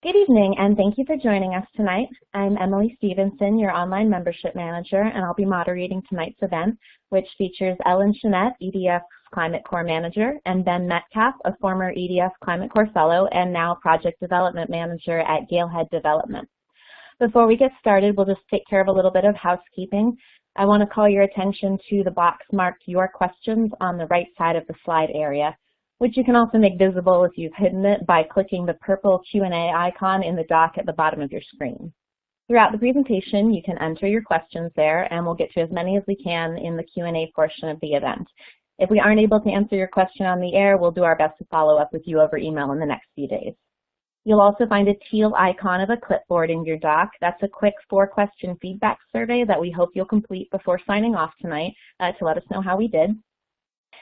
Good evening, and thank you for joining us tonight. I'm Emily Stevenson, your online membership manager, and I'll be moderating tonight's event, which features Ellen Shenette, EDF Climate Corps manager, and Ben Metcalf, a former EDF Climate Corps fellow and now project development manager at Galehead Development. Before we get started, we'll just take care of a little bit of housekeeping. I want to call your attention to the box marked Your Questions on the right side of the slide area, which you can also make visible if you've hidden it by clicking the purple Q&A icon in the dock at the bottom of your screen. Throughout the presentation, you can enter your questions there, and we'll get to as many as we can in the Q&A portion of the event. If we aren't able to answer your question on the air, we'll do our best to follow up with you over email in the next few days. You'll also find a teal icon of a clipboard in your dock. That's a quick 4-question feedback survey that we hope you'll complete before signing off tonight to let us know how we did.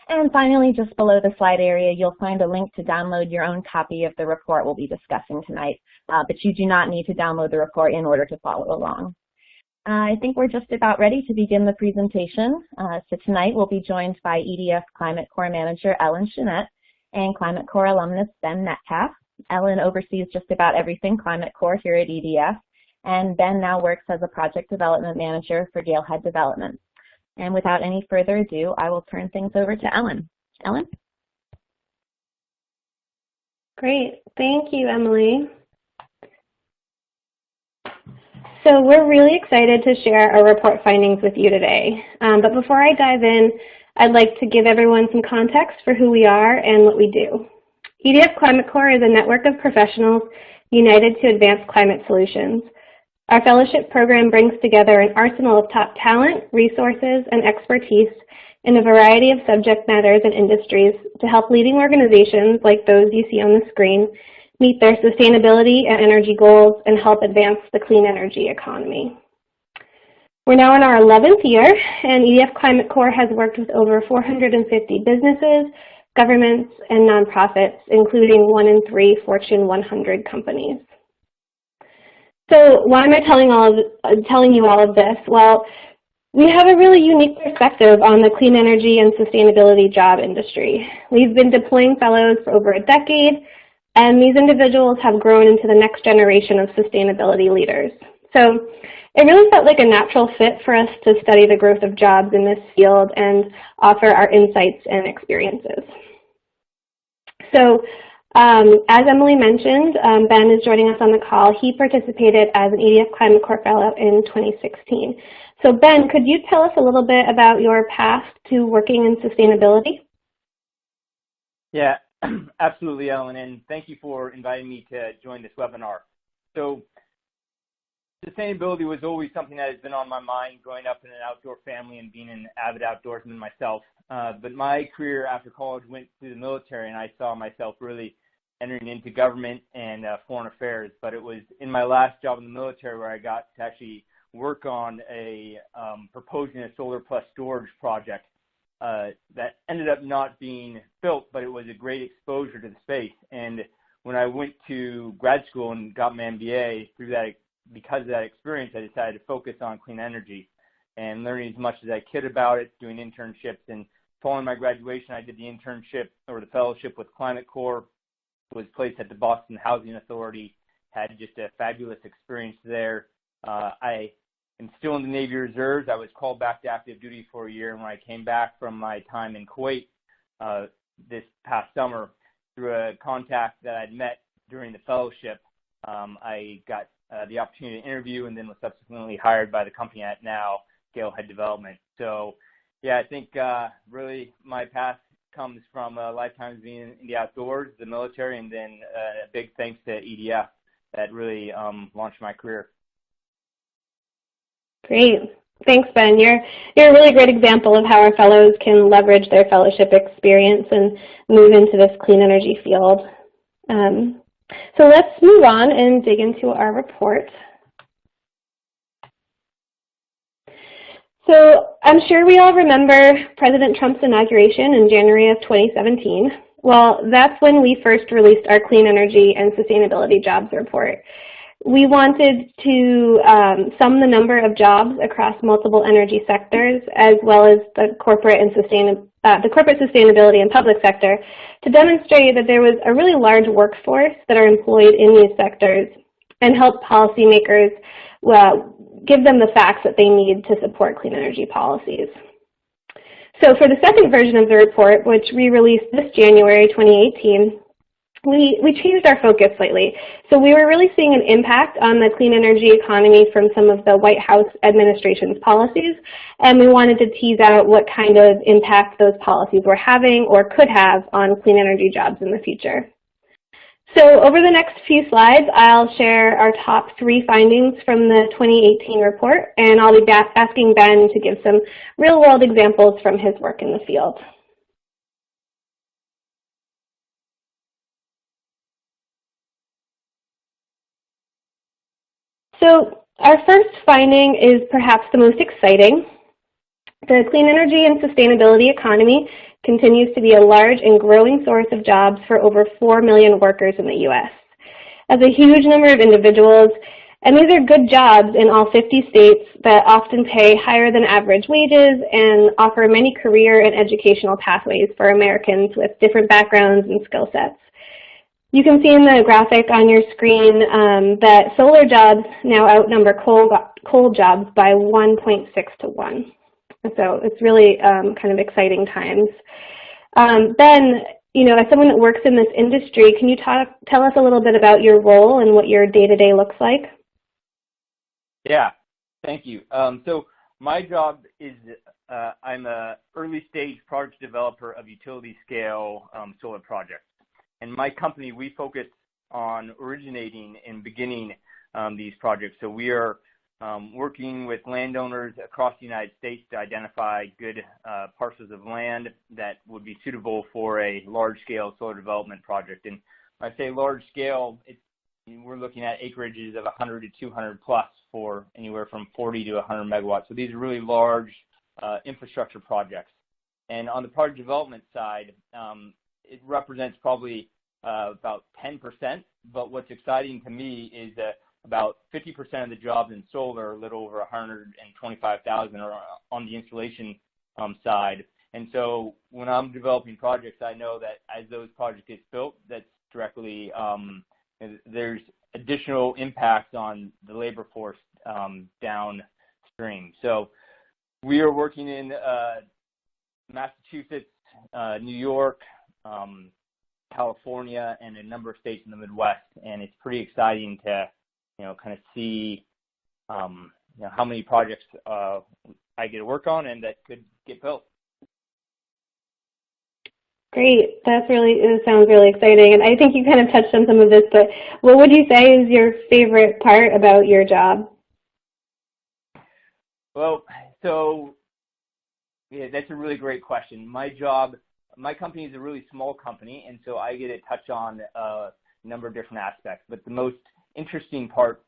And finally, just below the slide area, you'll find a link to download your own copy of the report we'll be discussing tonight, but you do not need to download the report in order to follow along. I think we're just about ready to begin the presentation. So tonight we'll be joined by EDF Climate Corps Manager Ellen Shenette and Climate Corps alumnus Ben Metcalf. Ellen oversees just about everything Climate Corps here at EDF, and Ben now works as a project development manager for Galehead Development. And without any further ado, I will turn things over to Ellen. Ellen? Great. Thank you, Emily. So we're really excited to share our report findings with you today. But before I dive in, I'd like to give everyone some context for who we are and what we do. EDF Climate Corps is a network of professionals united to advance climate solutions. Our fellowship program brings together an arsenal of top talent, resources, and expertise in a variety of subject matters and industries to help leading organizations like those you see on the screen meet their sustainability and energy goals and help advance the clean energy economy. We're now in our 11th year, and EDF Climate Corps has worked with over 450 businesses, governments, and nonprofits, including 1 in 3 Fortune 100 companies. So why am I telling you all of this? Well, we have a really unique perspective on the clean energy and sustainability job industry. We've been deploying fellows for over a decade, and these individuals have grown into the next generation of sustainability leaders. So it really felt like a natural fit for us to study the growth of jobs in this field and offer our insights and experiences. So as Emily mentioned, Ben is joining us on the call. He participated as an EDF Climate Corps Fellow in 2016. So Ben, could you tell us a little bit about your path to working in sustainability? Yeah, absolutely, Ellen, and thank you for inviting me to join this webinar. So sustainability was always something that has been on my mind growing up in an outdoor family and being an avid outdoorsman myself. But my career after college went through the military, and I saw myself really entering into government and foreign affairs. But it was in my last job in the military where I got to actually work on proposing a solar plus storage project that ended up not being built, but it was a great exposure to the space. And when I went to grad school and got my MBA, because of that experience, I decided to focus on clean energy and learning as much as I could about it, doing internships. And following my graduation, I did the internship or the fellowship with Climate Corps, was placed at the Boston Housing Authority, had just a fabulous experience there. I am still in the Navy Reserves. I was called back to active duty for a year, and when I came back from my time in Kuwait this past summer, through a contact that I'd met during the fellowship, I got the opportunity to interview and then was subsequently hired by the company at now, Galehead Development. So yeah, I think really my path comes from a lifetime being in the outdoors, the military, and then a big thanks to EDF that really launched my career. Great. Thanks, Ben. You're a really great example of how our fellows can leverage their fellowship experience and move into this clean energy field. So let's move on and dig into our report. So I'm sure we all remember President Trump's inauguration in January of 2017. Well, that's when we first released our Clean Energy and Sustainability Jobs Report. We wanted to sum the number of jobs across multiple energy sectors, as well as the corporate sustainability and public sector, to demonstrate that there was a really large workforce that are employed in these sectors, and help policymakers give them the facts that they need to support clean energy policies. So for the second version of the report, which we released this January 2018, we changed our focus slightly. So we were really seeing an impact on the clean energy economy from some of the White House administration's policies, and we wanted to tease out what kind of impact those policies were having or could have on clean energy jobs in the future. So over the next few slides, I'll share our top 3 findings from the 2018 report, and I'll be asking Ben to give some real-world examples from his work in the field. So our first finding is perhaps the most exciting. The clean energy and sustainability economy continues to be a large and growing source of jobs for over 4 million workers in the U.S. That's a huge number of individuals, and these are good jobs in all 50 states that often pay higher than average wages and offer many career and educational pathways for Americans with different backgrounds and skill sets. You can see in the graphic on your screen that solar jobs now outnumber coal jobs by 1.6 to 1. So it's really kind of exciting times. Ben, as someone that works in this industry, can you tell us a little bit about your role and what your day-to-day looks like? Yeah, thank you. So my job is I'm an early stage project developer of utility scale solar projects. And my company, we focus on originating and beginning these projects. So we are working with landowners across the United States to identify good parcels of land that would be suitable for a large-scale solar development project. And when I say large-scale, we're looking at acreages of 100 to 200 plus for anywhere from 40 to 100 megawatts. So these are really large infrastructure projects. And on the project development side, it represents probably about 10%, but what's exciting to me is that about 50% of the jobs in solar, a little over 125,000, are on the installation side. And so when I'm developing projects, I know that as those projects get built, that's directly, there's additional impacts on the labor force downstream. So we are working in Massachusetts, New York, California, and a number of states in the Midwest, and it's pretty exciting to kind of see how many projects I get to work on and that could get built. Great, it sounds really exciting, and I think you kind of touched on some of this, but what would you say is your favorite part about your job? Well, so yeah, that's a really great question. My company is a really small company, and so I get to touch on a number of different aspects. But the most interesting part,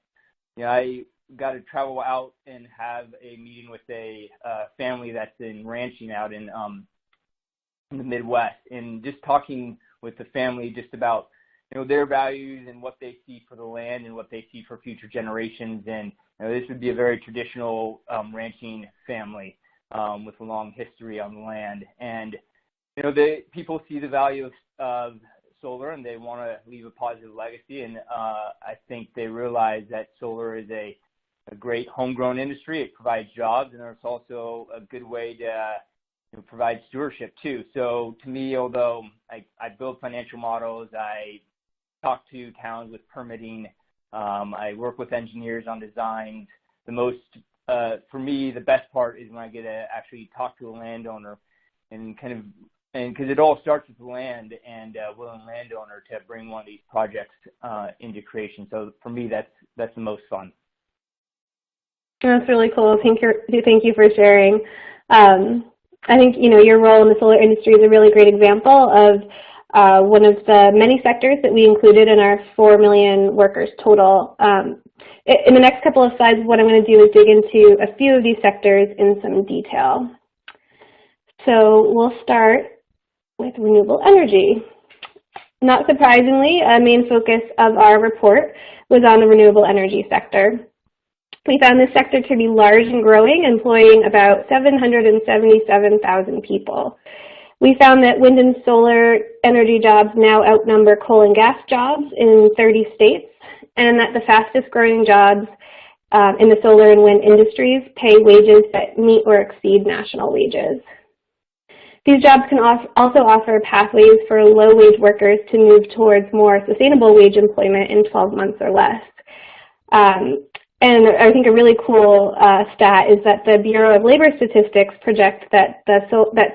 I got to travel out and have a meeting with a family that's in ranching out in the Midwest, and just talking with the family just about their values and what they see for the land and what they see for future generations. And this would be a very traditional ranching family with a long history on the land. And people see the value of solar and they want to leave a positive legacy, and I think they realize that solar is a great homegrown industry. It provides jobs, and it's also a good way to provide stewardship too. So to me, although I build financial models, I talk to towns with permitting, I work with engineers on designs, for me, the best part is when I get to actually talk to a landowner and because it all starts with the land and a willing landowner to bring one of these projects into creation. So for me, that's the most fun. That's really cool. Thank you for sharing. I think your role in the solar industry is a really great example of one of the many sectors that we included in our 4 million workers total. In the next couple of slides, what I'm going to do is dig into a few of these sectors in some detail. So we'll start with renewable energy. Not surprisingly, a main focus of our report was on the renewable energy sector. We found this sector to be large and growing, employing about 777,000 people. We found that wind and solar energy jobs now outnumber coal and gas jobs in 30 states, and that the fastest growing jobs in the solar and wind industries pay wages that meet or exceed national wages. These jobs can also offer pathways for low-wage workers to move towards more sustainable wage employment in 12 months or less. And I think a really cool stat is that the Bureau of Labor Statistics projects that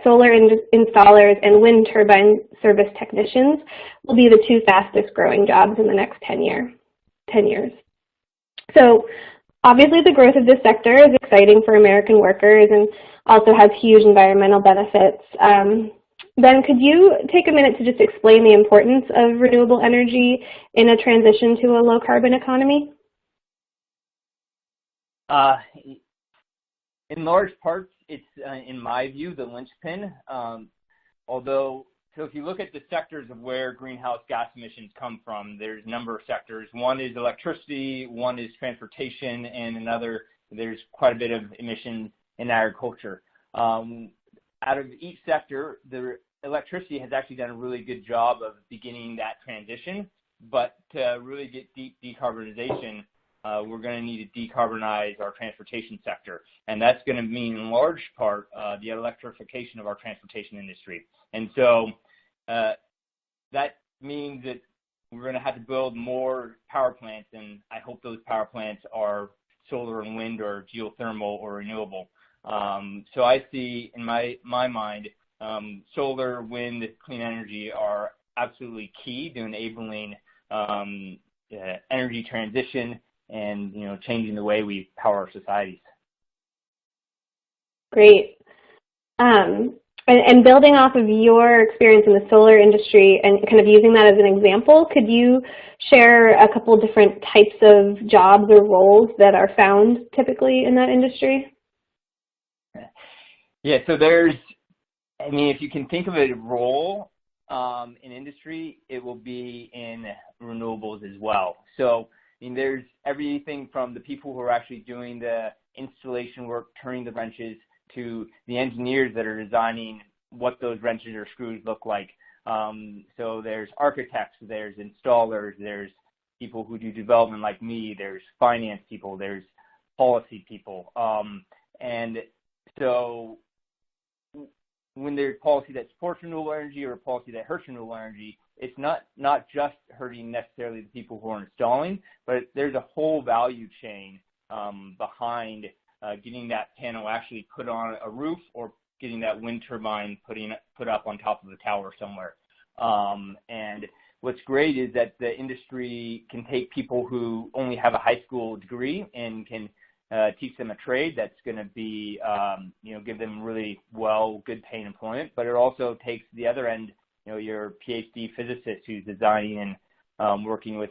solar installers and wind turbine service technicians will be the two fastest growing jobs in the next 10 years. So obviously the growth of this sector is exciting for American workers and also has huge environmental benefits. Ben, could you take a minute to just explain the importance of renewable energy in a transition to a low carbon economy? In large parts, it's, in my view, the linchpin. So if you look at the sectors of where greenhouse gas emissions come from, there's a number of sectors. One is electricity, one is transportation, and another, there's quite a bit of emissions in agriculture. Out of each sector, the electricity has actually done a really good job of beginning that transition, but to really get deep decarbonization, we're going to need to decarbonize our transportation sector, and that's going to mean in large part the electrification of our transportation industry. And so that means that we're going to have to build more power plants, and I hope those power plants are solar and wind or geothermal or renewable. So I see in my mind solar, wind, clean energy are absolutely key to enabling energy transition and changing the way we power our societies. Great. And building off of your experience in the solar industry and kind of using that as an example, could you share a couple different types of jobs or roles that are found typically in that industry? Yeah, so if you can think of a role in industry, it will be in renewables as well. So there's everything from the people who are actually doing the installation work, turning the wrenches, to the engineers that are designing what those wrenches or screws look like. So there's architects, there's installers, there's people who do development like me, there's finance people, there's policy people. And so when there's policy that supports renewable energy or policy that hurts renewable energy, it's not just hurting necessarily the people who are installing, but there's a whole value chain behind getting that panel actually put on a roof or getting that wind turbine put up on top of a tower somewhere. And what's great is that the industry can take people who only have a high school degree and can teach them a trade that's going to be, give them really good paying employment. But it also takes the other end, your PhD physicist who's designing and working with,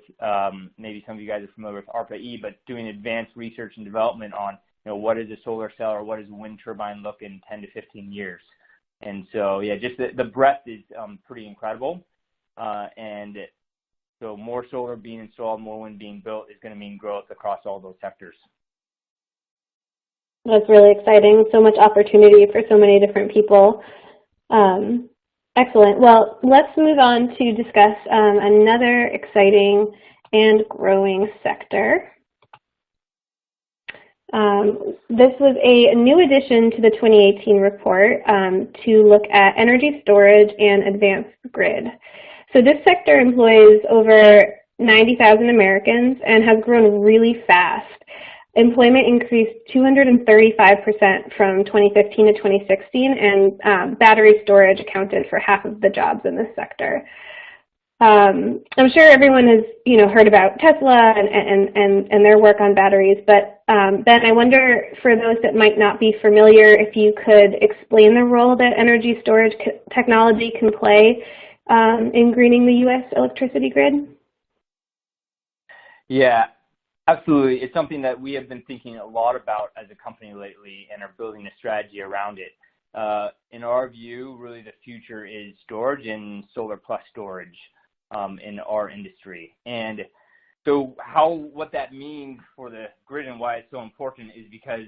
maybe some of you guys are familiar with ARPAE, but doing advanced research and development on, what is a solar cell or what does a wind turbine look in 10 to 15 years. And so, yeah, just the breadth is pretty incredible. And so more solar being installed, more wind being built is going to mean growth across all those sectors. That's really exciting. So much opportunity for so many different people. Excellent. Well, let's move on to discuss another exciting and growing sector. This was a new addition to the 2018 report to look at energy storage and advanced grid. So this sector employs over 90,000 Americans and has grown really fast. Employment increased 235% from 2015 to 2016, and battery storage accounted for half of the jobs in this sector. I'm sure everyone has, heard about Tesla and their work on batteries, but Ben, I wonder, for those that might not be familiar, if you could explain the role that energy storage technology can play in greening the U.S. electricity grid? Yeah, absolutely. It's something that we have been thinking a lot about as a company lately and are building a strategy around it. In our view, really the future is storage and solar plus storage. in our industry. And so what that means for the grid and why it's so important is because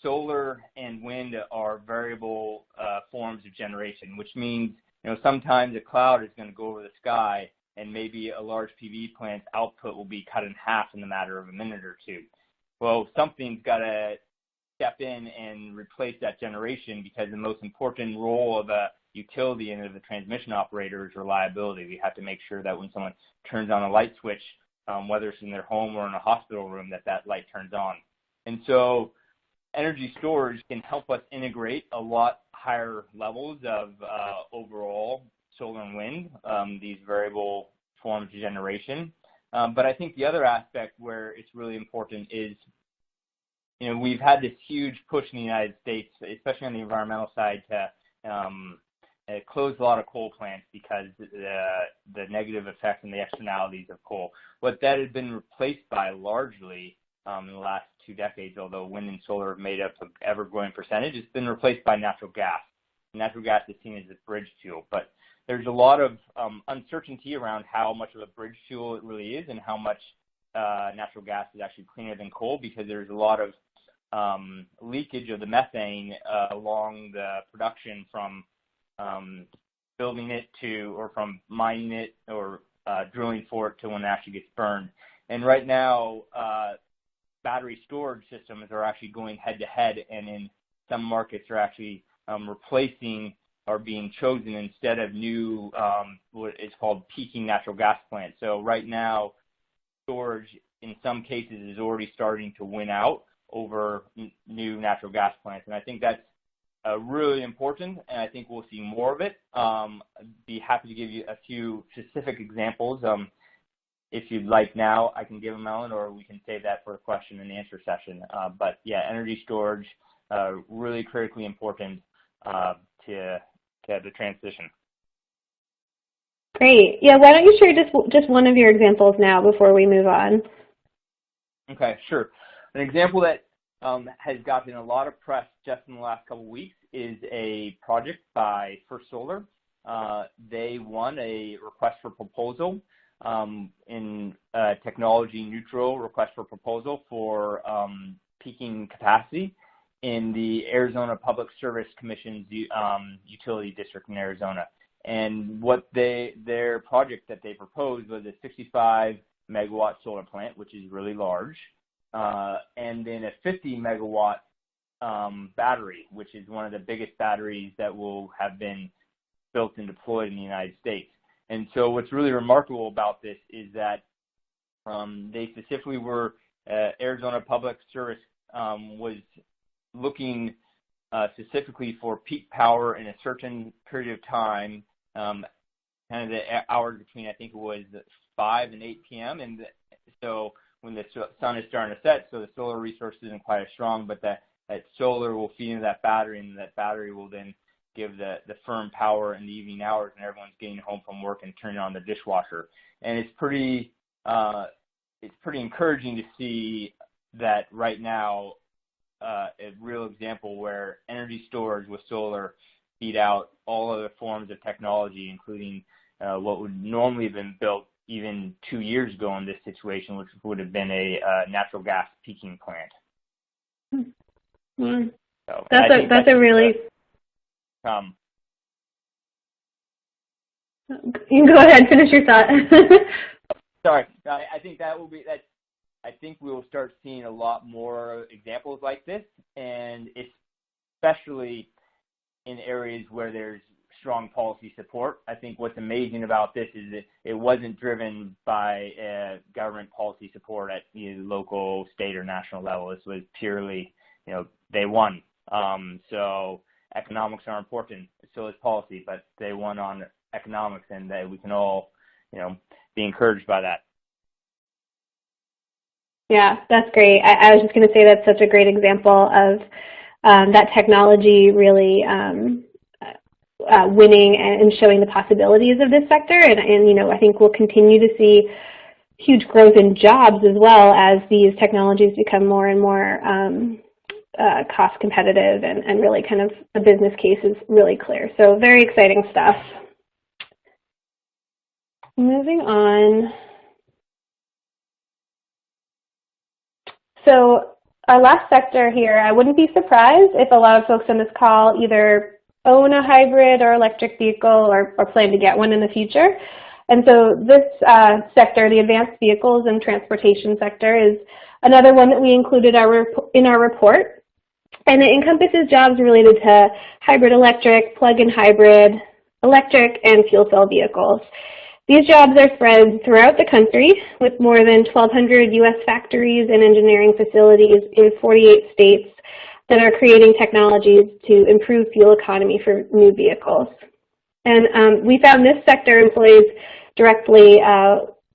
solar and wind are variable forms of generation, which means sometimes a cloud is going to go over the sky and maybe a large PV plant's output will be cut in half in the matter of a minute or two. Well, something's got to step in and replace that generation, because the most important role of a utility and of the transmission operator is reliability. We have to make sure that when someone turns on a light switch, whether it's in their home or in a hospital room, that light turns on. And so energy storage can help us integrate a lot higher levels of overall solar and wind, these variable forms of generation. But I think the other aspect where it's really important is, we've had this huge push in the United States, especially on the environmental side, to close a lot of coal plants because the negative effects and the externalities of coal. What that has been replaced by largely in the last 2 decades, although wind and solar have made up an ever-growing percentage, it's been replaced by natural gas. Natural gas is seen as a bridge fuel, but there's a lot of uncertainty around how much of a bridge fuel it really is and how much natural gas is actually cleaner than coal, because there's a lot of leakage of the methane along the production from building it to, or from mining it or drilling for it to when it actually gets burned. And right now, battery storage systems are actually going head-to-head, and in some markets are actually replacing or being chosen instead of new, what is called peaking natural gas plants. So right now, storage in some cases is already starting to win out over new natural gas plants. And I think that's really important, and I think we'll see more of it. I'd be happy to give you a few specific examples. If you'd like now, I can give them, Ellen, or we can save that for a question and answer session. But yeah, energy storage, really critically important to the transition. Great. Yeah, why don't you share just one of your examples now before we move on? Okay, sure. An example that has gotten a lot of press just in the last couple of weeks is a project by First Solar. They won a request for proposal in technology neutral request for proposal for peaking capacity in the Arizona Public Service Commission's utility district in Arizona. And what their project that they proposed was a 65 megawatt solar plant, which is really large, and then a 50 megawatt battery, which is one of the biggest batteries that will have been built and deployed in the United States. And so what's really remarkable about this is that they specifically were, Arizona Public Service was looking specifically for peak power in a certain period of time, kind of the hours between, I think it was 5 and 8 p.m. And so when the sun is starting to set, so the solar resource isn't quite as strong, but that solar will feed into that battery, and that battery will then give the firm power in the evening hours, and everyone's getting home from work and turning on the dishwasher. And it's pretty encouraging to see that right now, a real example where energy storage with solar beat out all other forms of technology, including what would normally have been built even 2 years ago in this situation, which would have been a natural gas peaking plant. Mm-hmm. So that's a really... you can go ahead and finish your thought. Sorry, I think that will be that. I think we will start seeing a lot more examples like this, and especially in areas where there's strong policy support. I think what's amazing about this is that it wasn't driven by government policy support at either local, state, or national level. This was purely, they won. So economics are important, so is policy, but they won on economics, and we can all, be encouraged by that. Yeah, that's great. I was just going to say that's such a great example of that technology really winning and showing the possibilities of this sector. And I think we'll continue to see huge growth in jobs as well as these technologies become more and more cost competitive and really kind of the business case is really clear. So very exciting stuff. Moving on. So our last sector here, I wouldn't be surprised if a lot of folks on this call either own a hybrid or electric vehicle or plan to get one in the future. And so this sector, the advanced vehicles and transportation sector, is another one that we included in our report. And it encompasses jobs related to hybrid electric, plug-in hybrid, electric, and fuel cell vehicles. These jobs are spread throughout the country with more than 1,200 U.S. factories and engineering facilities in 48 states that are creating technologies to improve fuel economy for new vehicles. And we found this sector employs directly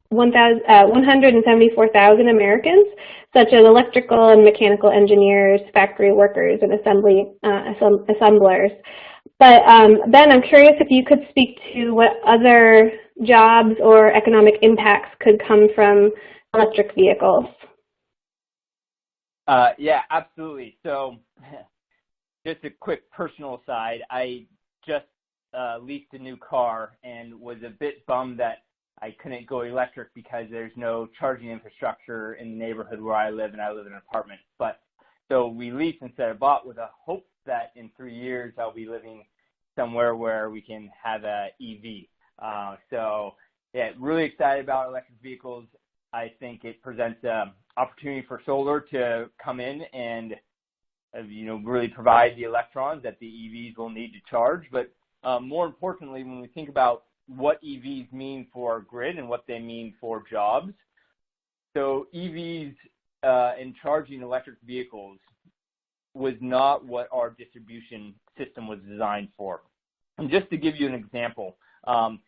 174,000 Americans, such as electrical and mechanical engineers, factory workers, and assemblers. But Ben, I'm curious if you could speak to what other jobs or economic impacts could come from electric vehicles. Yeah, absolutely. So just a quick personal side, I just leased a new car and was a bit bummed that I couldn't go electric because there's no charging infrastructure in the neighborhood where I live, and I live in an apartment. But so we leased instead of bought with a hope that in 3 years I'll be living somewhere where we can have a EV. So yeah, really excited about electric vehicles. I think it presents an opportunity for solar to come in and really provide the electrons that the EVs will need to charge. But more importantly, when we think about what EVs mean for our grid and what they mean for jobs, so EVs and charging electric vehicles was not what our distribution system was designed for. And just to give you an example,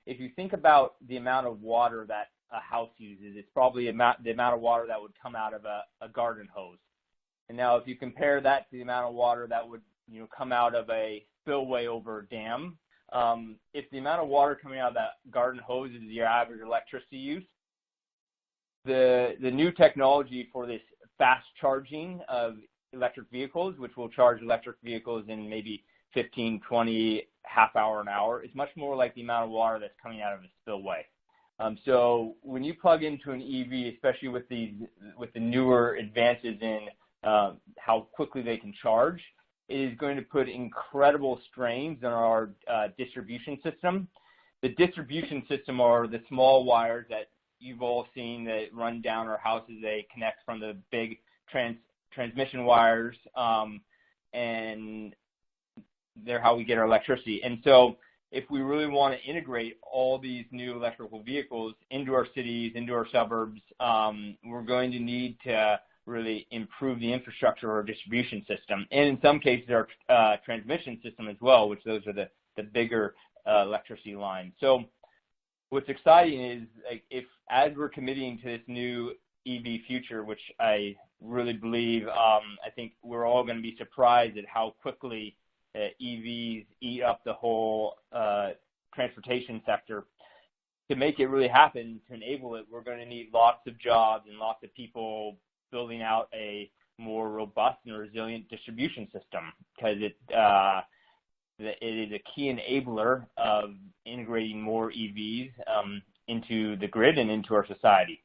if you think about the amount of water that a house uses, it's probably the amount of water that would come out of a garden hose. And now if you compare that to the amount of water that would come out of a spillway over a dam, if the amount of water coming out of that garden hose is your average electricity use, the new technology for this fast charging of electric vehicles, which will charge electric vehicles in maybe 15, 20, half hour, an hour, is much more like the amount of water that's coming out of a spillway. So when you plug into an EV, especially with the newer advances in how quickly they can charge, it is going to put incredible strains on our distribution system. The distribution system are the small wires that you've all seen that run down our houses. They connect from the big transmission wires, and they're how we get our electricity. And so if we really want to integrate all these new electrical vehicles into our cities, into our suburbs, we're going to need to really improve the infrastructure of our distribution system, and in some cases our transmission system as well, which those are the bigger electricity lines. So what's exciting is, like, as we're committing to this new EV future, which I really believe, I think we're all going to be surprised at how quickly EVs eat up the whole transportation sector. To make it really happen, to enable it, we're going to need lots of jobs and lots of people building out a more robust and resilient distribution system, because it is a key enabler of integrating more EVs into the grid and into our society.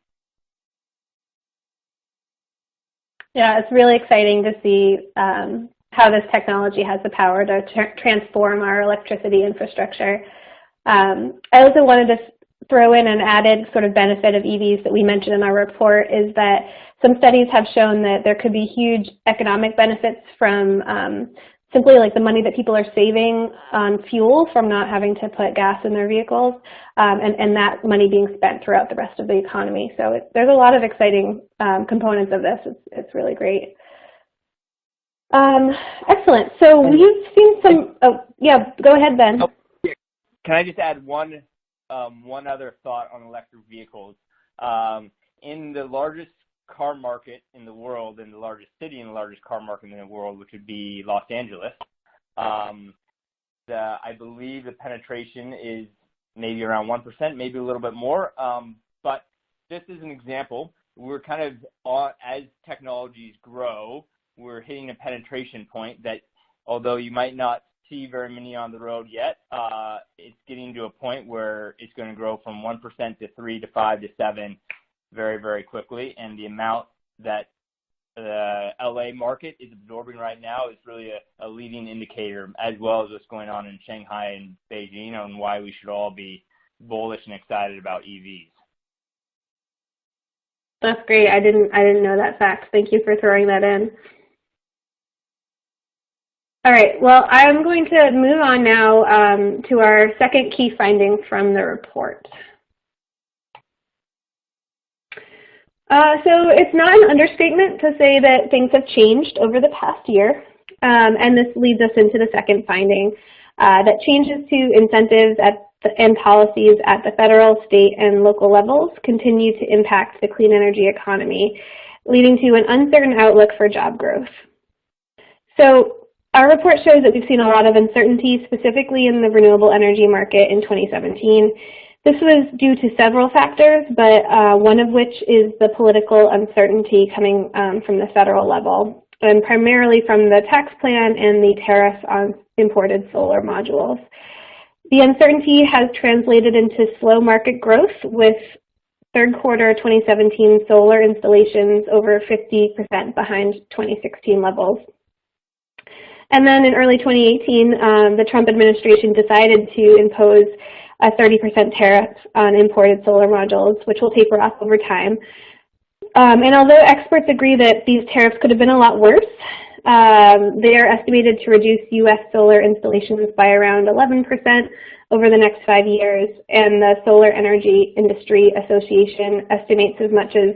Yeah, it's really exciting to see how this technology has the power to transform our electricity infrastructure. I also wanted to throw in an added sort of benefit of EVs that we mentioned in our report, is that some studies have shown that there could be huge economic benefits from simply like the money that people are saving on fuel from not having to put gas in their vehicles, and that money being spent throughout the rest of the economy. So there's a lot of exciting components of this. It's really great. Excellent. So we've seen some, yeah, go ahead, Ben. Can I just add one other thought on electric vehicles? In the largest car market in the world, in the largest city in the largest car market in the world, which would be Los Angeles, I believe the penetration is maybe around 1%, maybe a little bit more. But just as an example, we're kind of, as technologies grow, we're hitting a penetration point that, although you might not see very many on the road yet. It's getting to a point where it's going to grow from 1% to 3 to 5 to 7 very, very quickly. And the amount that the LA market is absorbing right now is really a leading indicator, as well as what's going on in Shanghai and Beijing, and why we should all be bullish and excited about EVs. That's great. I didn't know that fact. Thank you for throwing that in. All right. Well, I'm going to move on now to our second key finding from the report. So it's not an understatement to say that things have changed over the past year, and this leads us into the second finding, that changes to incentives and policies at the federal, state, and local levels continue to impact the clean energy economy, leading to an uncertain outlook for job growth. So our report shows that we've seen a lot of uncertainty, specifically in the renewable energy market in 2017. This was due to several factors, but one of which is the political uncertainty coming from the federal level, and primarily from the tax plan and the tariffs on imported solar modules. The uncertainty has translated into slow market growth, with third quarter 2017 solar installations over 50% behind 2016 levels. And then in early 2018, the Trump administration decided to impose a 30% tariff on imported solar modules, which will taper off over time. And although experts agree that these tariffs could have been a lot worse, they are estimated to reduce U.S. solar installations by around 11% over the next 5 years, and the Solar Energy Industry Association estimates as much as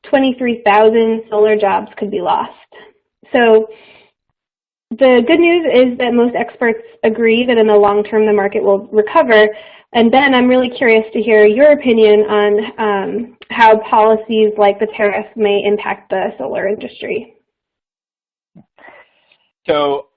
23,000 solar jobs could be lost. So the good news is that most experts agree that in the long term the market will recover. And Ben, I'm really curious to hear your opinion on how policies like the tariff may impact the solar industry. So,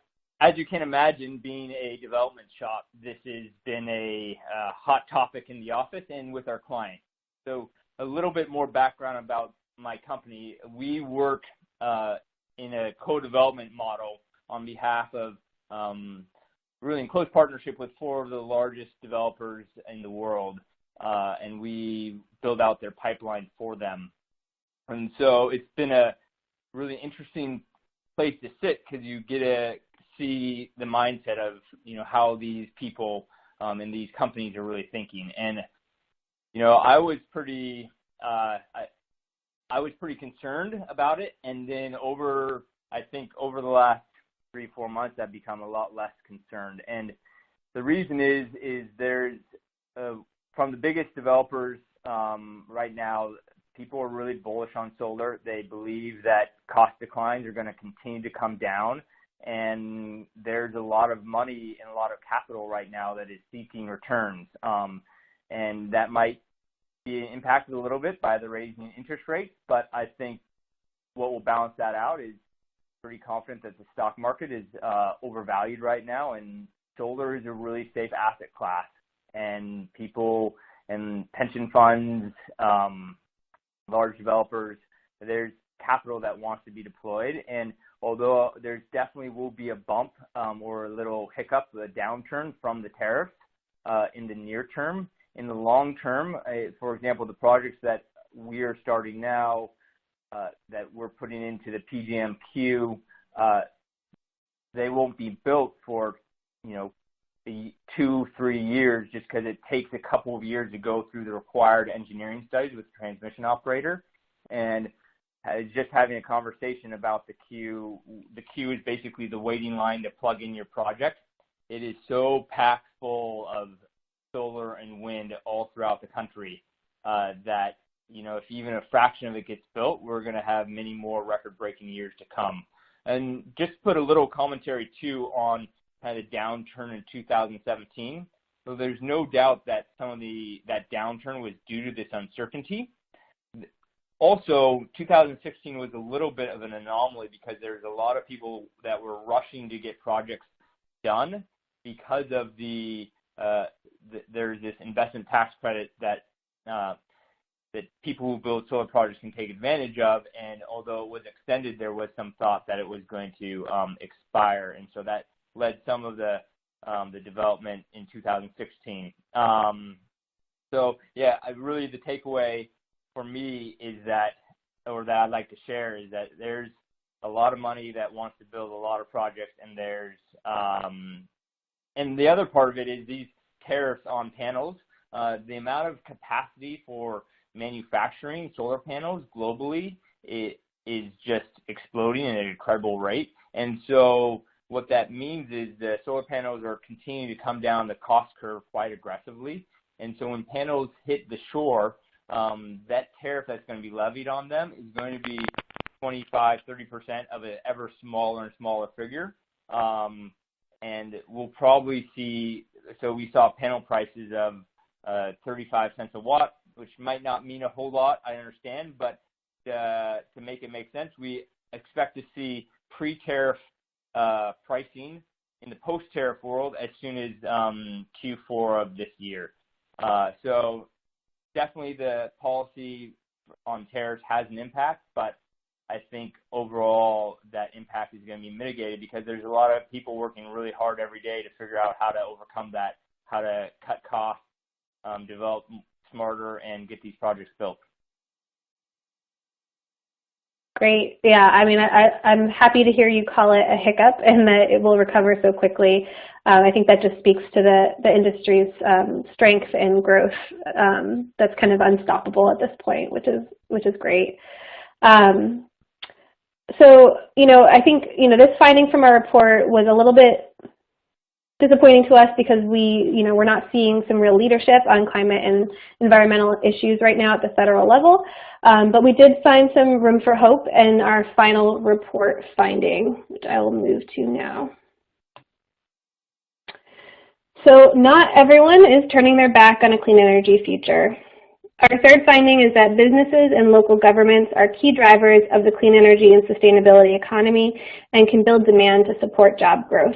as you can imagine, being a development shop, this has been a hot topic in the office and with our clients. So, a little bit more background about my company. We work in a co-development model on behalf of really in close partnership with 4 of the largest developers in the world, and we build out their pipeline for them. And so it's been a really interesting place to sit, because you get to see the mindset of, you know, how these people in these companies are really thinking. And, you know, I was pretty concerned about it, and then I think over the last 3-4 months, I've become a lot less concerned. And the reason is there's from the biggest developers right now, people are really bullish on solar. They believe that cost declines are going to continue to come down, and there's a lot of money and a lot of capital right now that is seeking returns, and that might be impacted a little bit by the raising interest rates. But I think what will balance that out is pretty confident that the stock market is overvalued right now, and solar is a really safe asset class, and people and pension funds, large developers, there's capital that wants to be deployed. And although there definitely will be a bump or a little hiccup, a downturn from the tariffs in the near term, in the long term, for example, the projects that we are starting now that we're putting into the PJM queue, they won't be built for, 2-3 years, just because it takes a couple of years to go through the required engineering studies with the transmission operator. And just having a conversation about the queue is basically the waiting line to plug in your project. It is so packed full of solar and wind all throughout the country that, if even a fraction of it gets built, we're going to have many more record-breaking years to come. And just put a little commentary, too, on kind of the downturn in 2017. So there's no doubt that that downturn was due to this uncertainty. Also, 2016 was a little bit of an anomaly, because there's a lot of people that were rushing to get projects done because of there's this investment tax credit that people who build solar projects can take advantage of. And although it was extended, there was some thought that it was going to expire. And so that led some of the the development in 2016. So yeah, really the takeaway for me is that, or that I'd like to share, is that there's a lot of money that wants to build a lot of projects, and there's and the other part of it is these tariffs on panels. The amount of capacity for manufacturing solar panels globally is just exploding at an incredible rate. And so what that means is the solar panels are continuing to come down the cost curve quite aggressively. And so when panels hit the shore, that tariff that's going to be levied on them is going to be 25, 30% of an ever smaller and smaller figure. And we'll probably see, so we saw panel prices of 35 cents a watt, which might not mean a whole lot, I understand, but to make it make sense, we expect to see pre-tariff pricing in the post-tariff world as soon as Q4 of this year. So definitely the policy on tariffs has an impact, but I think overall that impact is going to be mitigated because there's a lot of people working really hard every day to figure out how to overcome that, how to cut costs, develop smarter, and get these projects built. Great. Yeah, I mean, I'm happy to hear you call it a hiccup and that it will recover so quickly. I think that just speaks to the industry's strength and growth that's kind of unstoppable at this point, which is great. So, I think, this finding from our report was a little bit disappointing to us because we're not seeing some real leadership on climate and environmental issues right now at the federal level. But we did find some room for hope in our final report finding, which I will move to now. So not everyone is turning their back on a clean energy future. Our third finding is that businesses and local governments are key drivers of the clean energy and sustainability economy and can build demand to support job growth.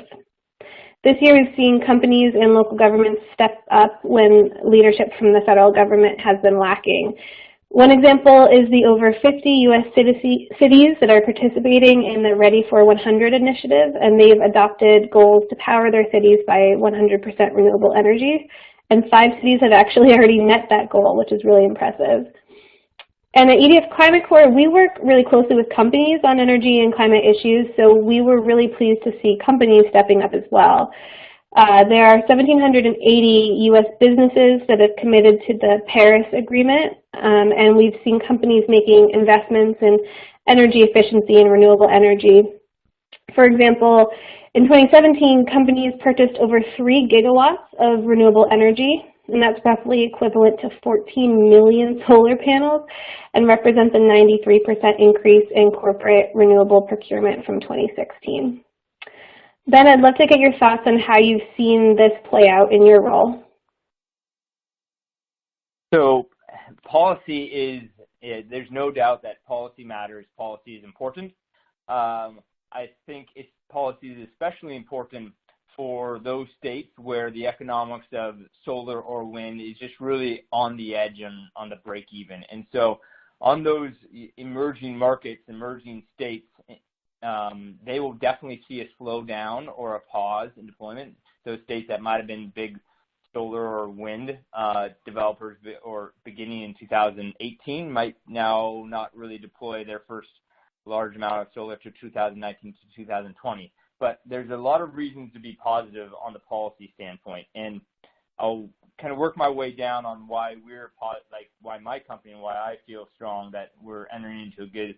This year we've seen companies and local governments step up when leadership from the federal government has been lacking. One example is the over 50 U.S. cities that are participating in the Ready for 100 initiative, and they've adopted goals to power their cities by 100% renewable energy. And 5 cities have actually already met that goal, which is really impressive. And at EDF Climate Corps, we work really closely with companies on energy and climate issues, so we were really pleased to see companies stepping up as well. There are 1,780 U.S. businesses that have committed to the Paris Agreement, and we've seen companies making investments in energy efficiency and renewable energy. For example, in 2017, companies purchased over 3 gigawatts of renewable energy, and that's roughly equivalent to 14 million solar panels and represents a 93% increase in corporate renewable procurement from 2016. Ben, I'd love to get your thoughts on how you've seen this play out in your role. So policy there's no doubt that policy matters, policy is important. I think policy is especially important for those states where the economics of solar or wind is just really on the edge and on the break even. And so on those emerging markets, emerging states, they will definitely see a slowdown or a pause in deployment. Those states that might have been big solar or wind developers or beginning in 2018 might now not really deploy their first large amount of solar to 2019 to 2020. But there's a lot of reasons to be positive on the policy standpoint, and I'll kind of work my way down on why why my company and why I feel strong that we're entering into a good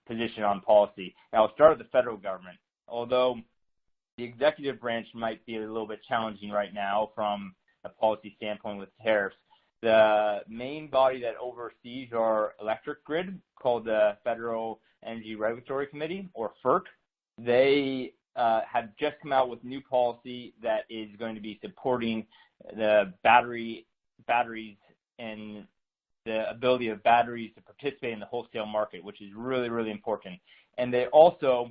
position on policy. Now, I'll start with the federal government. Although the executive branch might be a little bit challenging right now from a policy standpoint with tariffs, the main body that oversees our electric grid, called the Federal Energy Regulatory Committee, or FERC, they have just come out with new policy that is going to be supporting the batteries and the ability of batteries to participate in the wholesale market, which is really, really important. And they also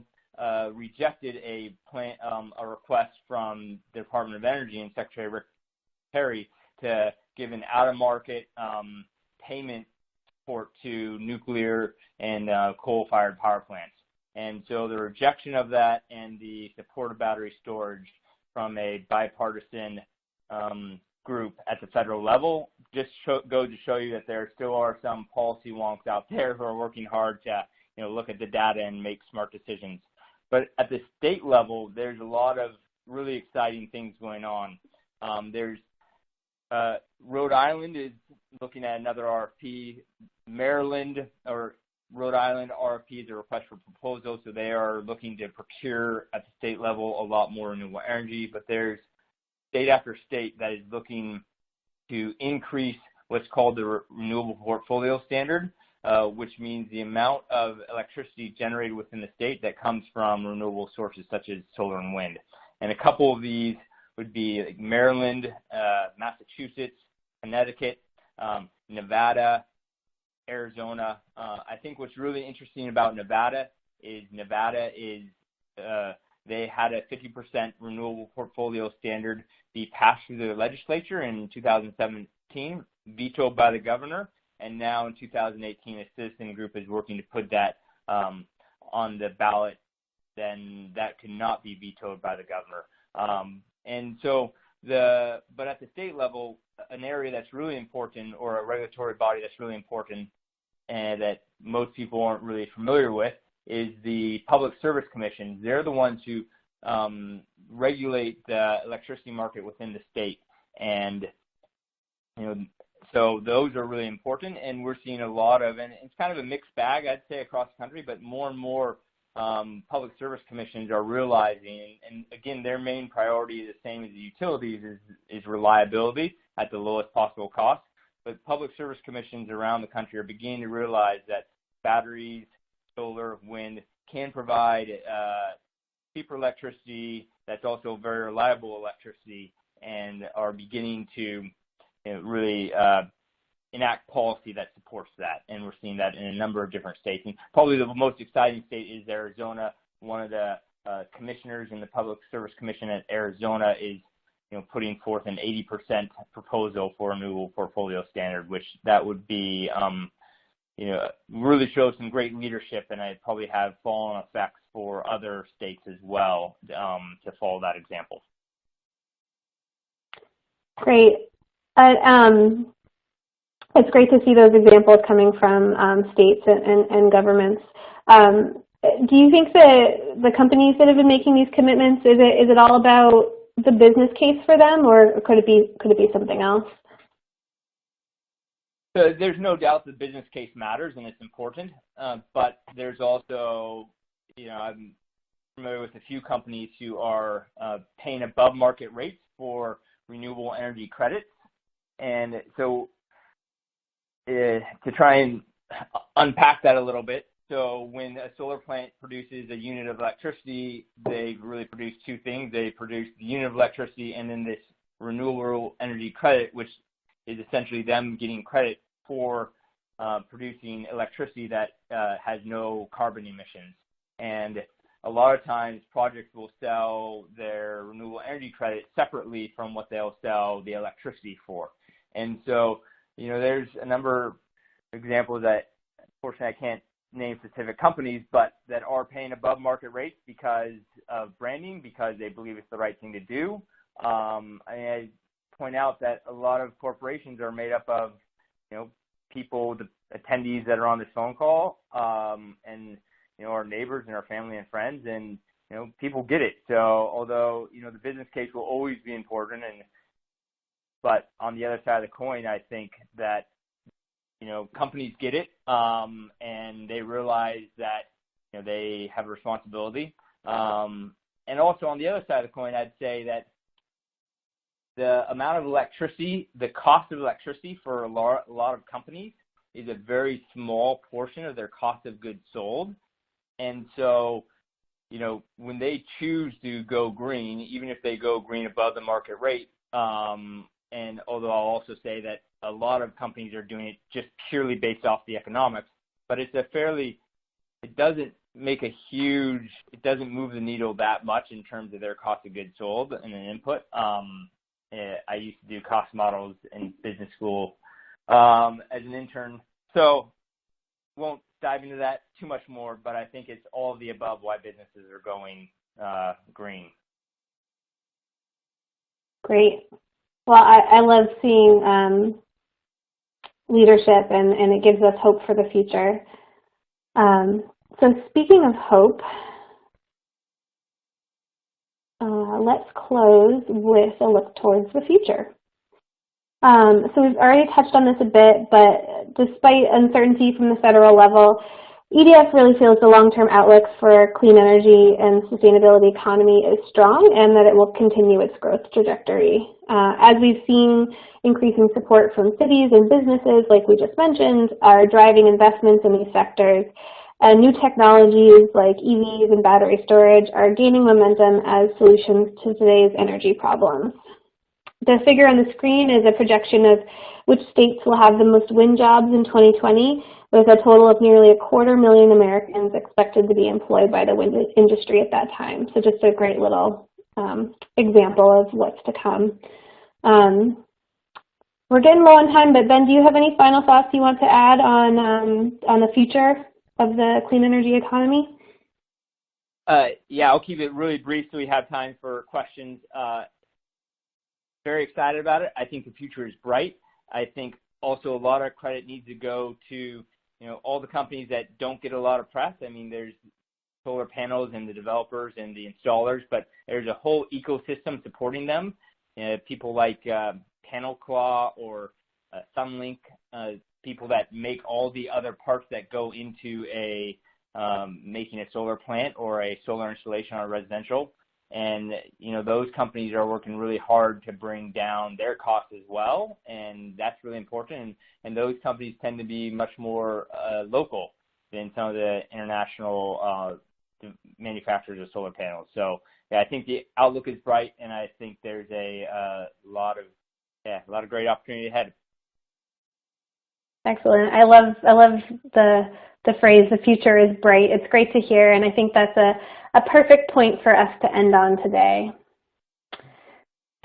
rejected a request from the Department of Energy and Secretary Rick Perry to give an out-of-market payment support to nuclear and coal-fired power plants. And so the rejection of that and the support of battery storage from a bipartisan group at the federal level. Just goes to show you that there still are some policy wonks out there who are working hard to look at the data and make smart decisions. But at the state level, there's a lot of really exciting things going on. There's Rhode Island is looking at another RFP. Maryland or Rhode Island RFP is a request for proposal, so they are looking to procure at the state level a lot more renewable energy. But there's state after state that is looking to increase what's called the Renewable Portfolio Standard, which means the amount of electricity generated within the state that comes from renewable sources such as solar and wind. And a couple of these would be like Maryland, Massachusetts, Connecticut, Nevada, Arizona. I think what's really interesting about Nevada is they had a 50% renewable portfolio standard be passed through the legislature in 2017, vetoed by the governor, and now in 2018 a citizen group is working to put that on the ballot. Then that cannot be vetoed by the governor. But at the state level, an area that's really important, or a regulatory body that's really important and that most people aren't really familiar with, is the Public Service Commission. They're the ones who regulate the electricity market within the state. And, so those are really important, and we're seeing a lot of, and it's kind of a mixed bag, I'd say, across the country, but more and more public service commissions are realizing, and again, their main priority, the same as the utilities, is reliability at the lowest possible cost. But public service commissions around the country are beginning to realize that batteries, solar, wind can provide cheaper electricity that's also very reliable electricity, and are beginning to really enact policy that supports that, and we're seeing that in a number of different states. And probably the most exciting state is Arizona. One of the commissioners in the Public Service Commission at Arizona is putting forth an 80% proposal for a renewable portfolio standard, which that would be really shows some great leadership, and I probably have fallen effects for other states as well to follow that example. Great. It's great to see those examples coming from states and governments. Do you think that the companies that have been making these commitments, is it all about the business case for them, or could it be something else? So there's no doubt the business case matters and it's important, but there's also, I'm familiar with a few companies who are paying above market rates for renewable energy credits. And so to try and unpack that a little bit, so when a solar plant produces a unit of electricity, they really produce two things. They produce the unit of electricity and then this renewable energy credit, which is essentially them getting credit for producing electricity that has no carbon emissions. And a lot of times projects will sell their renewable energy credit separately from what they'll sell the electricity for. And so, there's a number of examples that, unfortunately, I can't name specific companies, but that are paying above market rates because of branding, because they believe it's the right thing to do. I point out that a lot of corporations are made up of, people, the attendees that are on this phone call, and our neighbors and our family and friends, and people get it. So although the business case will always be important, but on the other side of the coin, I think that companies get it, and they realize that they have a responsibility. And also on the other side of the coin, I'd say that the amount of electricity, the cost of electricity for a lot of companies is a very small portion of their cost of goods sold. And so, when they choose to go green, even if they go green above the market rate, and although I'll also say that a lot of companies are doing it just purely based off the economics, but it doesn't move the needle that much in terms of their cost of goods sold and an input. I used to do cost models in business school as an intern, so won't dive into that too much more, but I think it's all of the above why businesses are going green. Great. Well, I love seeing leadership, and it gives us hope for the future. So speaking of hope, let's close with a look towards the future. So we've already touched on this a bit, but despite uncertainty from the federal level, EDF really feels the long-term outlook for clean energy and sustainability economy is strong, and that it will continue its growth trajectory. As we've seen, increasing support from cities and businesses, like we just mentioned, are driving investments in these sectors. And new technologies like EVs and battery storage are gaining momentum as solutions to today's energy problems. The figure on the screen is a projection of which states will have the most wind jobs in 2020, with a total of nearly 250,000 Americans expected to be employed by the wind industry at that time. So just a great little example of what's to come. We're getting low on time, but Ben, do you have any final thoughts you want to add on the future of the clean energy economy? Yeah, I'll keep it really brief so we have time for questions. Very excited about it. I think the future is bright. I think also a lot of credit needs to go to all the companies that don't get a lot of press. I mean, there's solar panels and the developers and the installers, but there's a whole ecosystem supporting them. People like Panel Claw or Sunlink, people that make all the other parts that go into making a solar plant or a solar installation on a residential. And, those companies are working really hard to bring down their costs as well, and that's really important. And those companies tend to be much more local than some of the international manufacturers of solar panels. So, yeah, I think the outlook is bright, and I think there's a lot of great opportunity ahead. Excellent. I love the phrase, the future is bright. It's great to hear, and I think that's a perfect point for us to end on today.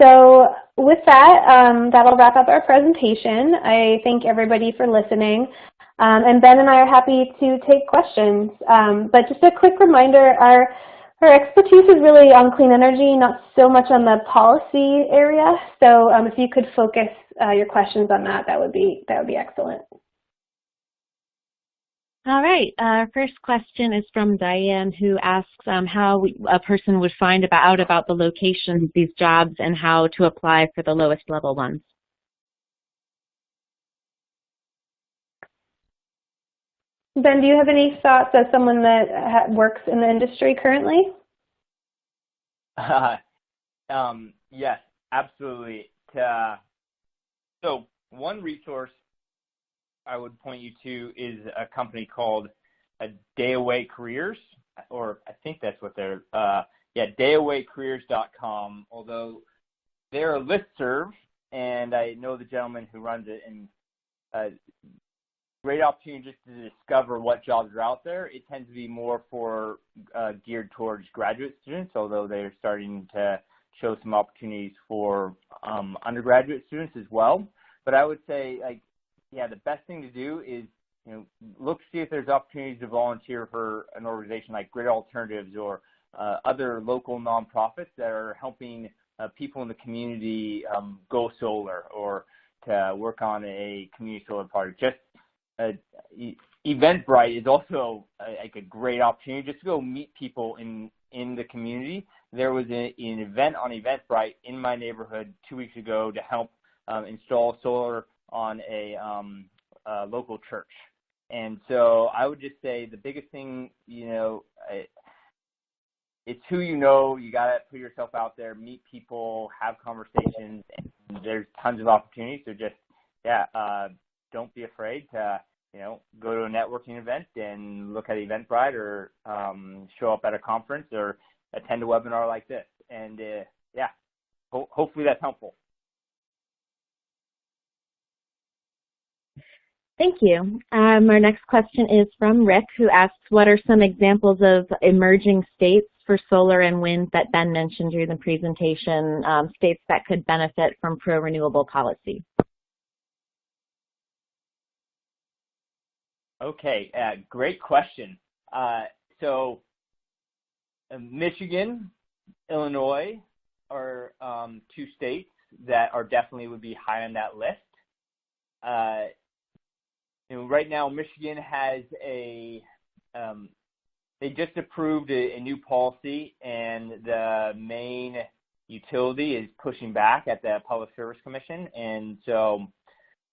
So with that, that'll wrap up our presentation. I thank everybody for listening, and Ben and I are happy to take questions. But just a quick reminder, our expertise is really on clean energy, not so much on the policy area. So if you could focus your questions on that, that would be excellent. All right. Our first question is from Diane, who asks how a person would find out about the location of these jobs and how to apply for the lowest level ones. Ben, do you have any thoughts as someone that works in the industry currently? Yes, absolutely. So one resource I would point you to is a company called Day Away Careers, or I think that's what they're, dayawaycareers.com, although they're a listserv, and I know the gentleman who runs it, and great opportunity just to discover what jobs are out there. It tends to be more for geared towards graduate students, although they're starting to show some opportunities for undergraduate students as well. But I would say, the best thing to do is, look to see if there's opportunities to volunteer for an organization like Grid Alternatives or other local nonprofits that are helping people in the community go solar or to work on a community solar project. Just Eventbrite is also a great opportunity just to go meet people in the community. There was an event on Eventbrite in my neighborhood 2 weeks ago to help install solar on a local church. And so I would just say the biggest thing, it's who you know. You got to put yourself out there, meet people, have conversations, and there's tons of opportunities. So just, don't be afraid to, go to a networking event and look at Eventbrite or show up at a conference or attend a webinar like this. And, hopefully that's helpful. Thank you. Our next question is from Rick, who asks, what are some examples of emerging states for solar and wind that Ben mentioned during the presentation, states that could benefit from pro-renewable policy? Okay, great question. So Michigan, Illinois, are two states that are definitely would be high on that list. Right now, Michigan has they just approved a new policy, and the main utility is pushing back at the Public Service Commission. And so,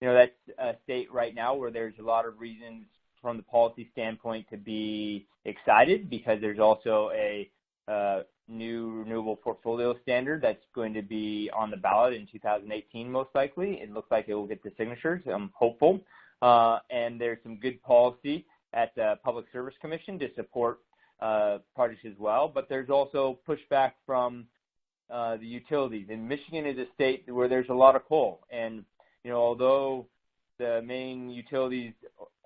that's a state right now where there's a lot of reasons from the policy standpoint to be excited, because there's also a new renewable portfolio standard that's going to be on the ballot in 2018, most likely. It looks like it will get the signatures. I'm hopeful. And there's some good policy at the Public Service Commission to support projects as well. But there's also pushback from the utilities. And Michigan is a state where there's a lot of coal. And, although the main utilities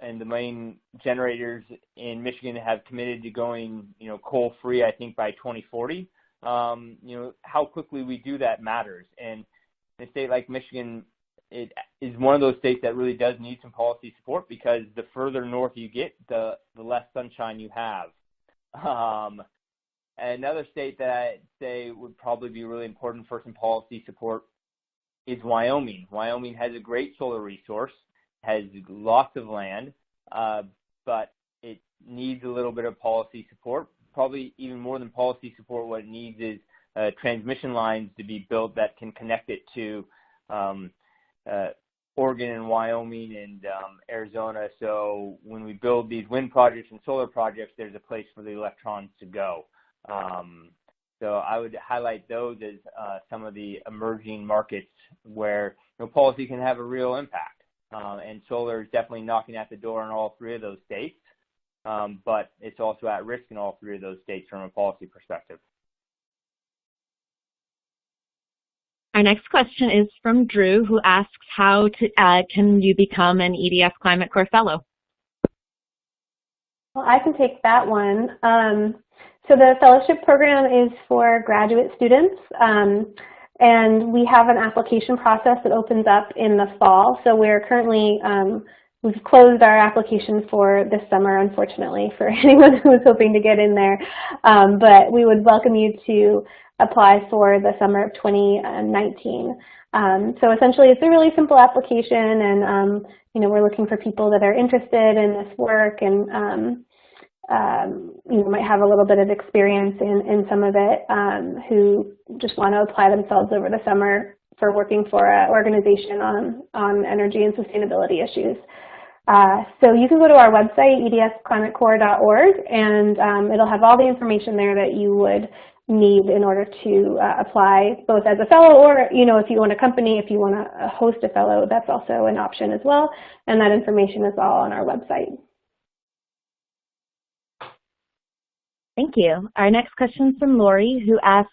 and the main generators in Michigan have committed to going, coal-free, I think, by 2040, how quickly we do that matters. And in a state like Michigan, it is one of those states that really does need some policy support, because the further north you get, the less sunshine you have. Another state that I'd say would probably be really important for some policy support is Wyoming. Wyoming has a great solar resource, has lots of land, but it needs a little bit of policy support. Probably even more than policy support, what it needs is transmission lines to be built that can connect it to Oregon and Wyoming and Arizona. So when we build these wind projects and solar projects, there's a place for the electrons to go. So I would highlight those as some of the emerging markets where policy can have a real impact. And solar is definitely knocking at the door in all three of those states, but it's also at risk in all three of those states from a policy perspective. Our next question is from Drew, who asks, how can you become an EDF Climate Corps Fellow? Well, I can take that one. So the fellowship program is for graduate students, and we have an application process that opens up in the fall. So we're currently, we've closed our application for this summer, unfortunately, for anyone who was hoping to get in there. But we would welcome you to apply for the summer of 2019. So essentially, it's a really simple application, and we're looking for people that are interested in this work and might have a little bit of experience in some of it, who just want to apply themselves over the summer for working for an organization on energy and sustainability issues. So you can go to our website, edfclimatecorps.org, and it'll have all the information there that you would need in order to apply, both as a fellow or, if you want a company, if you want to host a fellow, that's also an option as well. And that information is all on our website. Thank you. Our next question is from Lori, who asks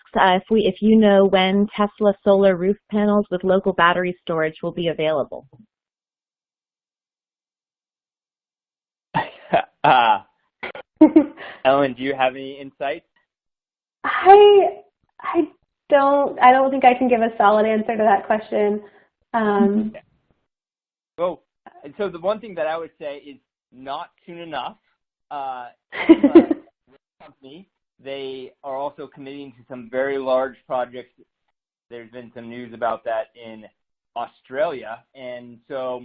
if you know when Tesla solar roof panels with local battery storage will be available. Ellen, do you have any insights? I don't think I can give a solid answer to that question. Okay. Well, so the one thing that I would say is not soon enough. Company, they are also committing to some very large projects. There's been some news about that in Australia, and so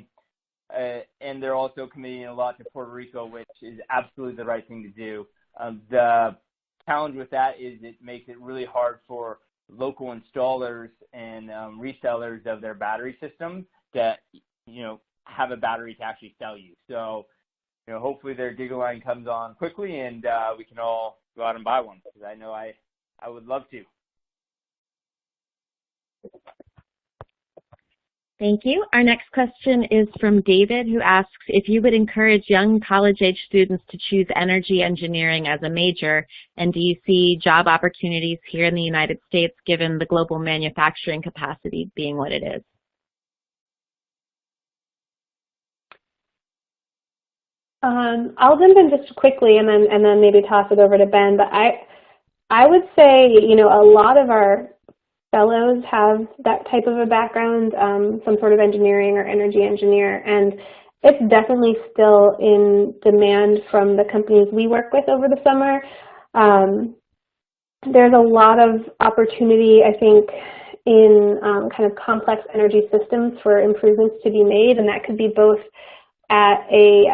and they're also committing a lot to Puerto Rico, which is absolutely the right thing to do. The challenge with that is it makes it really hard for local installers and resellers of their battery systems to have a battery to actually sell you. So hopefully their gigaline comes on quickly, and we can all go out and buy one, because I know I would love to. Thank you. Our next question is from David, who asks if you would encourage young college-age students to choose energy engineering as a major, and do you see job opportunities here in the United States given the global manufacturing capacity being what it is? I'll jump in just quickly and then maybe toss it over to Ben. But I would say a lot of our fellows have that type of a background, some sort of engineering or energy engineer, and it's definitely still in demand from the companies we work with over the summer. there's a lot of opportunity, I think, in kind of complex energy systems for improvements to be made, and that could be both at a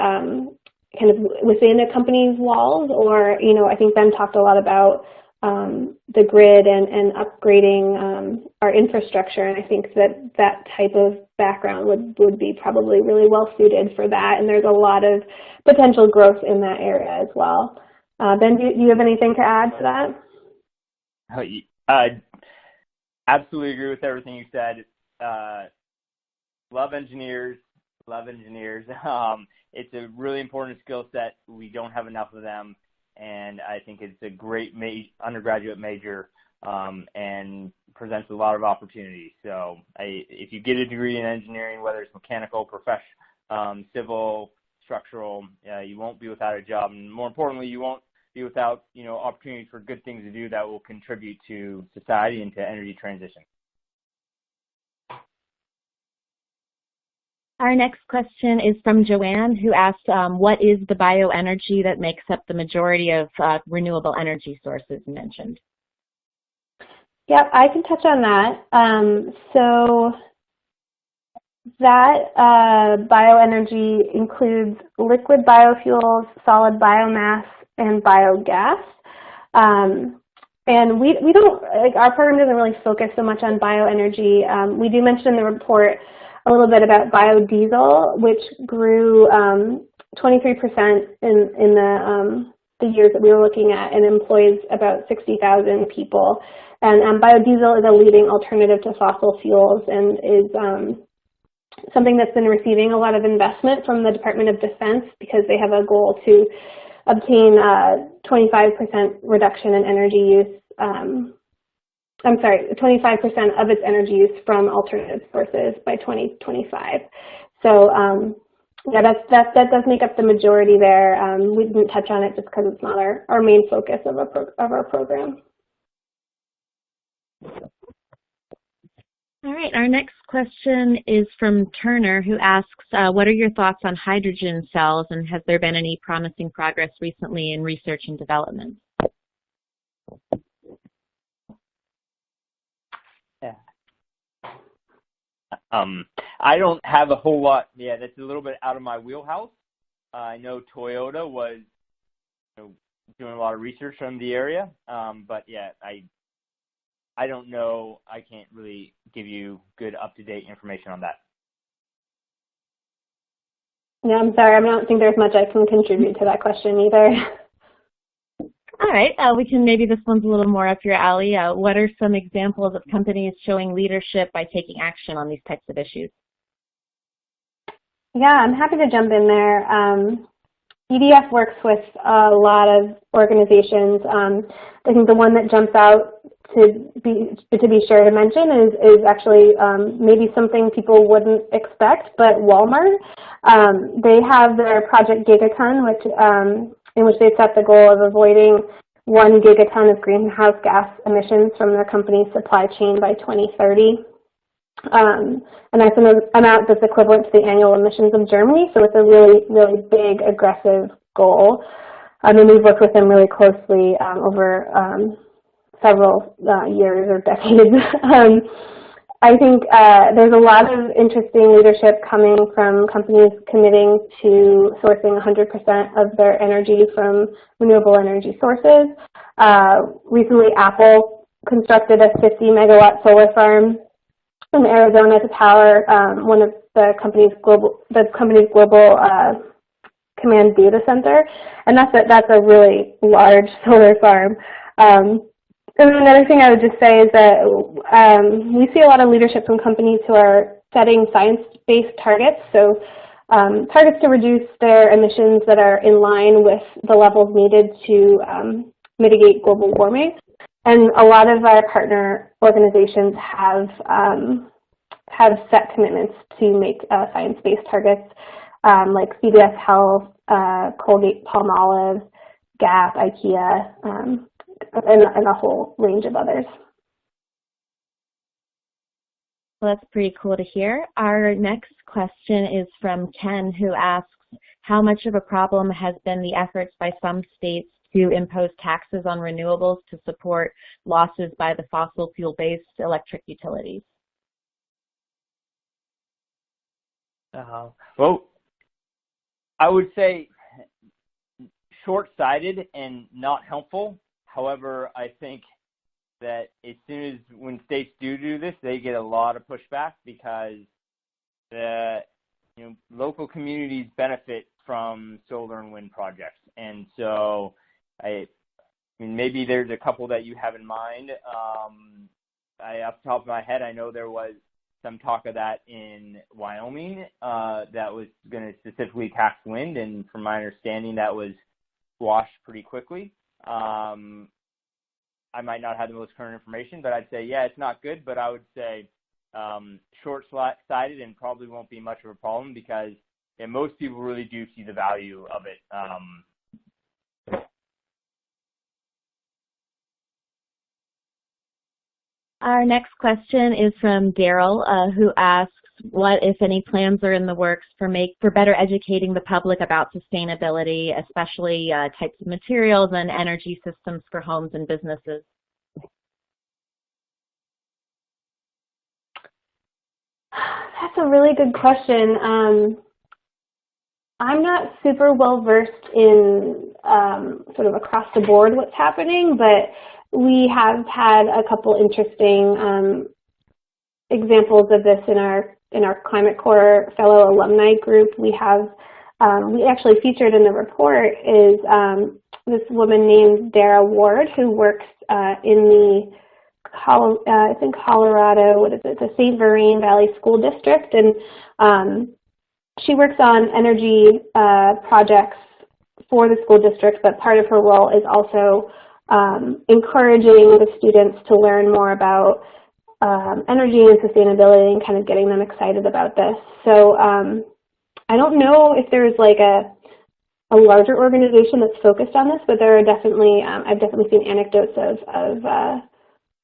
kind of within a company's walls, or, you know, I think Ben talked a lot about the grid and upgrading our infrastructure, and I think that that type of background would be probably really well suited for that, and there's a lot of potential growth in that area as well. Ben, do you have anything to add to that? I absolutely agree with everything you said. Love engineers, love engineers. It's a really important skill set. We don't have enough of them, and I think it's a great undergraduate major and presents a lot of opportunities. So if you get a degree in engineering, whether it's mechanical, civil, structural, you won't be without a job, and more importantly, you won't be without, you know, opportunities for good things to do that will contribute to society and to energy transition. Our next question is from Joanne, who asked, what is the bioenergy that makes up the majority of renewable energy sources mentioned? Yep, I can touch on that. So that bioenergy includes liquid biofuels, solid biomass, and biogas. And we don't, like, our program doesn't really focus so much on bioenergy. We do mention in the report a little bit about biodiesel, which grew 23% in the years that we were looking at, and employs about 60,000 people. And biodiesel is a leading alternative to fossil fuels, and is something that's been receiving a lot of investment from the Department of Defense, because they have a goal to obtain 25% reduction in energy use. 25% of its energy use from alternative sources by 2025. So yeah, that does make up the majority there. We didn't touch on it just because it's not our main focus of our program. All right, our next question is from Turner, who asks, what are your thoughts on hydrogen cells, and has there been any promising progress recently in research and development? Yeah. I don't have a whole lot. Yeah, that's a little bit out of my wheelhouse. I know Toyota was, you know, doing a lot of research from the area, but yeah, I don't know. I can't really give you good up-to-date information on that. Yeah, I'm sorry. I don't think there's much I can contribute to that question either. All right, this one's a little more up your alley. What are some examples of companies showing leadership by taking action on these types of issues? Yeah, I'm happy to jump in there. EDF works with a lot of organizations. I think the one that jumps out to be sure to mention is actually maybe something people wouldn't expect, but Walmart. They have their Project Gigaton, in which they set the goal of avoiding 1 gigaton of greenhouse gas emissions from their company's supply chain by 2030. And that's an amount that's equivalent to the annual emissions of Germany, so it's a really, really big, aggressive goal. And we've worked with them really closely over several years or decades. I think there's a lot of interesting leadership coming from companies committing to sourcing 100% of their energy from renewable energy sources. Recently, Apple constructed a 50-megawatt solar farm in Arizona to power one of the company's global command data center, and that's a really large solar farm. And another thing I would just say is that we see a lot of leadership from companies who are setting science-based targets, so targets to reduce their emissions that are in line with the levels needed to mitigate global warming. And a lot of our partner organizations have set commitments to make science-based targets, like CVS Health, Colgate Palmolive, Gap, IKEA, and a whole range of others. Well, that's pretty cool to hear. Our next question is from Ken, who asks, how much of a problem has been the efforts by some states to impose taxes on renewables to support losses by the fossil fuel-based electric utilities? Well, I would say short-sighted and not helpful. However, I think that as soon as when states do this, they get a lot of pushback because the local communities benefit from solar and wind projects, and so I mean maybe there's a couple that you have in mind. Off the top of my head, I know there was some talk of that in Wyoming that was going to specifically tax wind, and from my understanding, that was squashed pretty quickly. I might not have the most current information, but I'd say, yeah, it's not good, but I would say short-sighted and probably won't be much of a problem because most people really do see the value of it. Our next question is from Daryl, who asks, what, if any, plans are in the works for better educating the public about sustainability, especially types of materials and energy systems for homes and businesses? That's a really good question. I'm not super well versed in sort of across the board what's happening, but we have had a couple interesting examples of this in our Climate Corps fellow alumni group. We actually featured in the report is this woman named Dara Ward, who works in the it's in Colorado, the St. Vereen Valley School District, and she works on energy projects for the school district, but part of her role is also encouraging the students to learn more about energy and sustainability and kind of getting them excited about this. So I don't know if there's like a larger organization that's focused on this, but there are definitely, I've definitely seen anecdotes of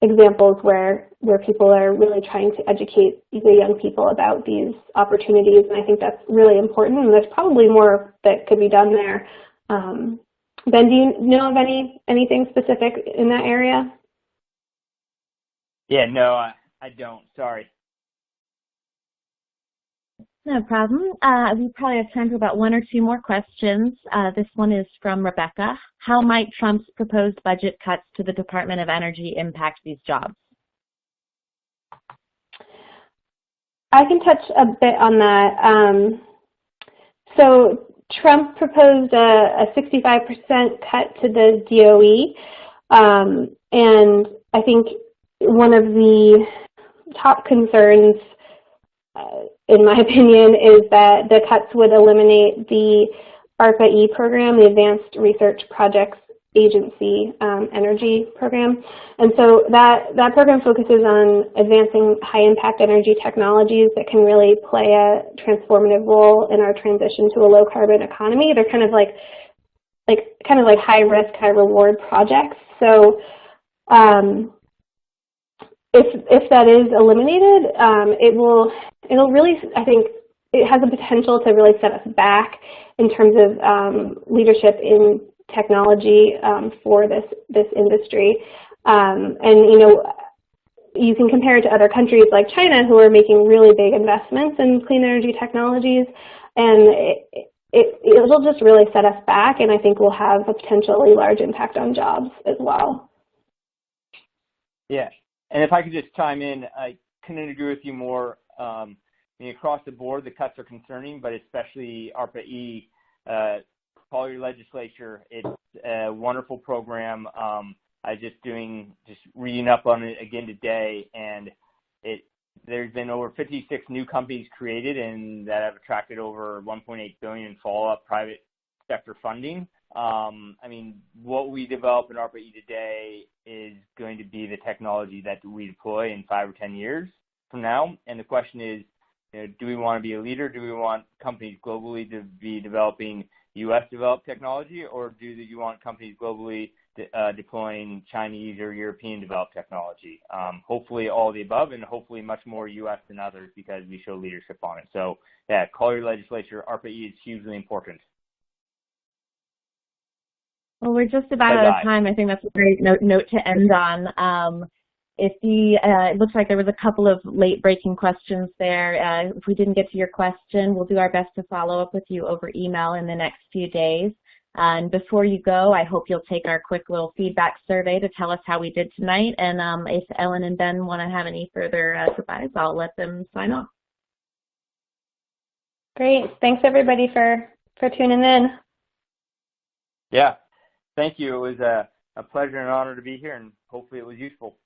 examples where people are really trying to educate the young people about these opportunities, and I think that's really important, and there's probably more that could be done there. Ben, do you know of anything specific in that area? Yeah, no, I don't. Sorry. No problem. We probably have time for about one or two more questions. This one is from Rebecca. How might Trump's proposed budget cuts to the Department of Energy impact these jobs? I can touch a bit on that. So Trump proposed a 65% cut to the DOE, and I think one of the top concerns in my opinion, is that the cuts would eliminate the ARPAE program, the Advanced Research Projects Agency energy program. And so that program focuses on advancing high-impact energy technologies that can really play a transformative role in our transition to a low-carbon economy. They're kind of like high-risk, high-reward projects. So if that is eliminated, it'll really, I think, it has the potential to really set us back in terms of leadership in technology for this industry. And you can compare it to other countries like China, who are making really big investments in clean energy technologies, and it'll just really set us back, and I think we'll have a potentially large impact on jobs as well. Yeah. And if I could just chime in, I couldn't agree with you more. Across the board, the cuts are concerning, but especially ARPAE. Call your legislature. It's a wonderful program. I just reading up on it again today, and there's been over 56 new companies created, and that have attracted over 1.8 billion in follow-up private sector funding. I mean, what we develop in ARPAE today is going to be the technology that we deploy in 5 or 10 years from now. And the question is, do we want to be a leader? Do we want companies globally to be developing U.S.-developed technology, or do you want companies globally deploying Chinese or European-developed technology? Hopefully all of the above, and hopefully much more U.S. than others because we show leadership on it. So, yeah, call your legislature. ARPAE is hugely important. Well, we're just about out of time. I think that's a great note to end on. It looks like there was a couple of late-breaking questions there. If we didn't get to your question, we'll do our best to follow up with you over email in the next few days. And before you go, I hope you'll take our quick little feedback survey to tell us how we did tonight. And if Ellen and Ben want to have any further goodbyes, I'll let them sign off. Great. Thanks, everybody, for tuning in. Yeah. Thank you. It was a pleasure and honor to be here, and hopefully it was useful.